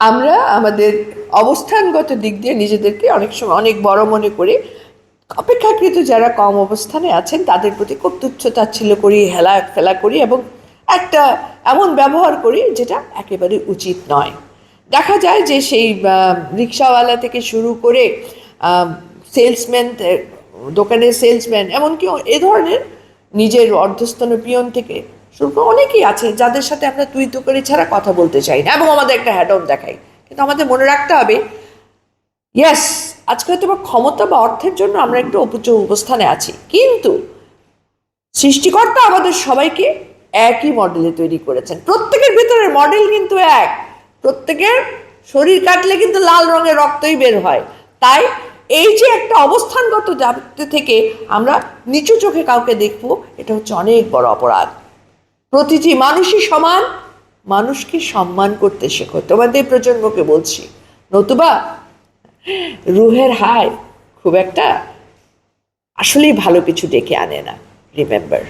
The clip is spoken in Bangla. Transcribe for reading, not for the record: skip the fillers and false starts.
আমরা আমাদের অবস্থানগত দিক দিয়ে নিজেদেরকে অনেক সময় অনেক বড় মনে করি, অপেক্ষাকৃত যারা কম অবস্থানে আছেন তাদের প্রতি খুব তুচ্ছ-তাচ্ছিল্য করি, হেলা ফেলা করি এবং একটা এমন ব্যবহার করি যেটা একেবারে উচিত নয়। দেখা যায় যে সেই রিক্সাওয়ালা থেকে শুরু করে সেলসম্যান, দোকানের সেলসম্যান, এমনকি এ ধরনের নিজের অর্ধস্তন পিয়ন থেকে শুরু করে অনেকেই আছে যাদের সাথে আমরা তুই তো করে ছাড়া কথা বলতে চাই না এবং আমাদের একটা হ্যাড অন দেখাই। কিন্তু আমাদের মনে রাখতে হবে, ইয়েস, আজকে হয়তো বা ক্ষমতা বা অর্থের জন্য আমরা একটু উচ্চ অবস্থানে আছি, কিন্তু সৃষ্টিকর্তা আমাদের সবাইকে একই মডেলে তৈরি করেছেন। প্রত্যেকের ভিতরে মডেল কিন্তু এক, প্রত্যেকের শরীর কাটলে কিন্তু লাল রঙের রক্তই বের হয়। তাই এই যে একটা অবস্থানগত জাতি থেকে আমরা নিচু চোখে কাউকে দেখবো, এটা হচ্ছে অনেক বড় অপরাধ। প্রতিটি মানুষই সমান, মানুষকে সম্মান করতে শেখো, তোমাদের প্রজন্মকে বলছি, নতুবা রুহের হায় খুব একটা আসলেই ভালো কিছু ডেকে আনে না। রিমেম্বার।